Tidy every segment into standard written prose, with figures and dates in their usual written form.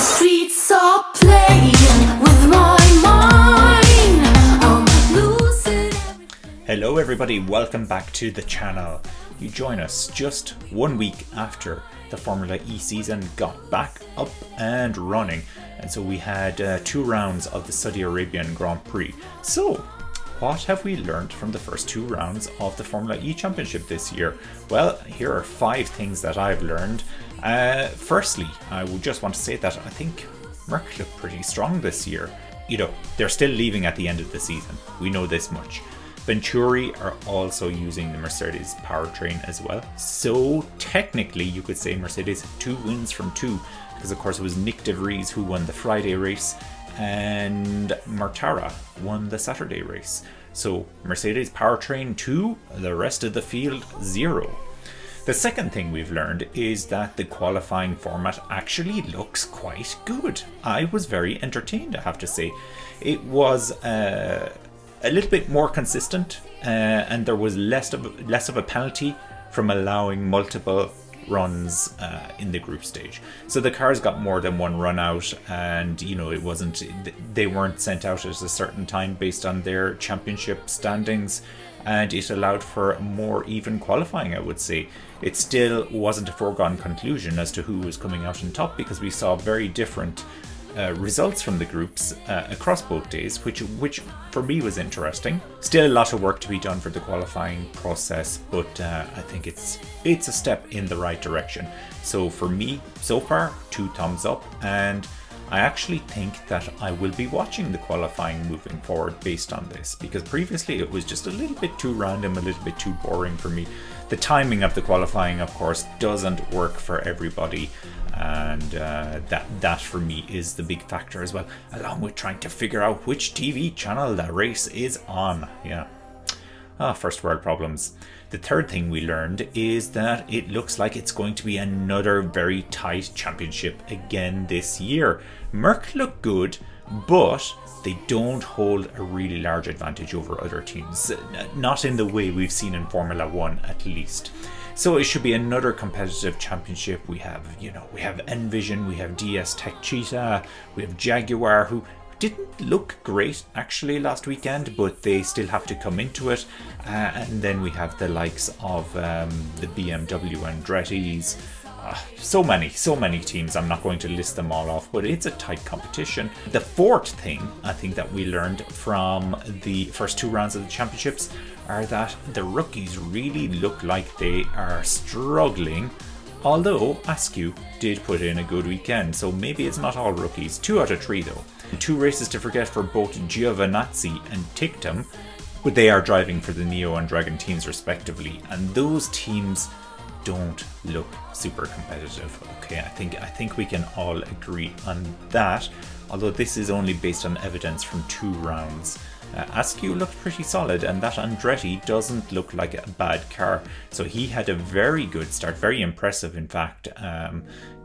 streets are playing with my mind. I'm losing everything. Hello everybody, welcome back to the channel. You join us just 1 week after the Formula E season got back up and running, and so we had 2 rounds of the Saudi Arabian Grand Prix. So what have we learned from the first 2 rounds of the Formula E Championship this year? Well, here are 5 things that I've learned. Firstly, I would just want to say that I think Merc look pretty strong this year. You know, they're still leaving at the end of the season. We know this much. Venturi are also using the Mercedes powertrain as well. So technically you could say Mercedes had 2 wins from 2, because of course it was Nick De Vries who won the Friday race and Mortara won the Saturday race. So Mercedes powertrain 2, the rest of the field 0. The second thing we've learned is that the qualifying format actually looks quite good. I was very entertained, I have to say. It was a little bit more consistent, and there was less of a penalty from allowing multiple runs in the group stage. So the cars got more than 1 run out, and you know, they weren't sent out at a certain time based on their championship standings, and it allowed for a more even qualifying, I would say. It still wasn't a foregone conclusion as to who was coming out on top, because we saw very different results from the groups across both days, which for me was interesting. Still a lot of work to be done for the qualifying process, but I think it's a step in the right direction. So for me, so far, 2 thumbs up, and I actually think that I will be watching the qualifying moving forward based on this, because previously it was just a little bit too random, a little bit too boring for me. The timing of the qualifying, of course, doesn't work for everybody, and that for me is the big factor as well, along with trying to figure out which TV channel the race is on. Yeah. First world problems. The third thing we learned is that it looks like it's going to be another very tight championship again this year. Merc look good, but they don't hold a really large advantage over other teams. Not in the way we've seen in Formula 1 at least. So it should be another competitive championship. We have Envision, we have DS Tech Cheetah, we have Jaguar, who didn't look great actually last weekend, but they still have to come into it. And then we have the likes of the BMW Andretti's. So many teams. I'm not going to list them all off, but it's a tight competition. The fourth thing I think that we learned from the first 2 rounds of the championships are that the rookies really look like they are struggling. Although Askew did put in a good weekend, so maybe it's not all rookies. 2 out of 3 though. 2 races to forget for both Giovinazzi and Tictum, but they are driving for the Neo and Dragon teams respectively, and those teams don't look super competitive. Okay, I think we can all agree on that, although this is only based on evidence from 2 rounds. Askew looked pretty solid, and that Andretti doesn't look like a bad car. So he had a very good start, very impressive in fact,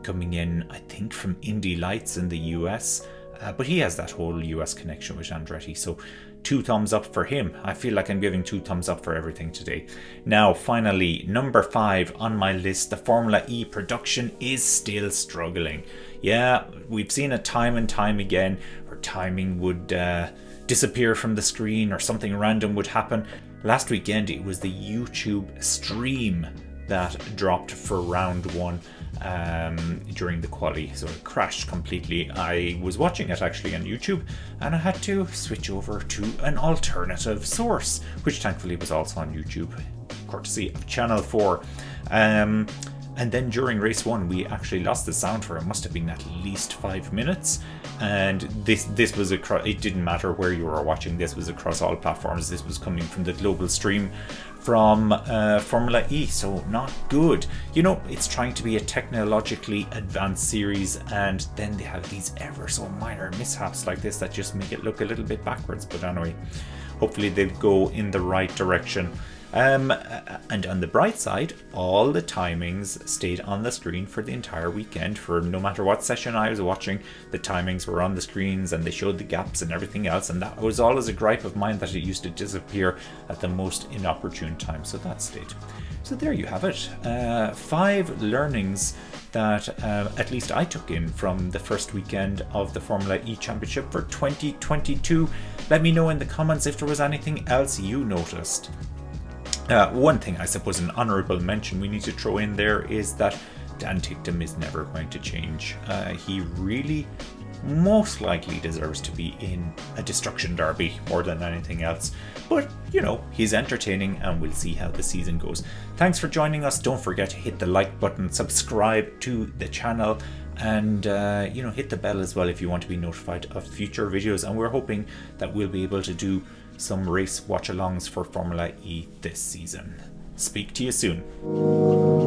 coming in I think from Indy Lights in the US, but he has that whole US connection with Andretti, so 2 thumbs up for him. I feel like I'm giving 2 thumbs up for everything today. Now finally, number 5 on my list, the Formula E production is still struggling. Yeah, we've seen it time and time again where timing would disappear from the screen or something random would happen. Last weekend it was the YouTube stream that dropped for round 1 during the quali, so it crashed completely. I was watching it actually on YouTube, and I had to switch over to an alternative source, which thankfully was also on YouTube, courtesy of Channel 4. And then during race 1 we actually lost the sound for, it must have been at least 5 minutes, and this was it didn't matter where you were watching, this was across all platforms. This was coming from the global stream from Formula E, so not good. You know, it's trying to be a technologically advanced series, and then they have these ever so minor mishaps like this that just make it look a little bit backwards. But anyway, hopefully they'll go in the right direction. And on the bright side, all the timings stayed on the screen for the entire weekend. For no matter what session I was watching, the timings were on the screens and they showed the gaps and everything else. And that was always a gripe of mine, that it used to disappear at the most inopportune time. So that stayed. So there you have it. 5 learnings that at least I took in from the first weekend of the Formula E Championship for 2022. Let me know in the comments if there was anything else you noticed. One thing, I suppose, an honourable mention we need to throw in there is that Dan Ticktum is never going to change. He really most likely deserves to be in a Destruction Derby more than anything else. But, you know, he's entertaining and we'll see how the season goes. Thanks for joining us. Don't forget to hit the like button, subscribe to the channel, and hit the bell as well if you want to be notified of future videos. And we're hoping that we'll be able to do some race watch-alongs for Formula E this season. Speak to you soon.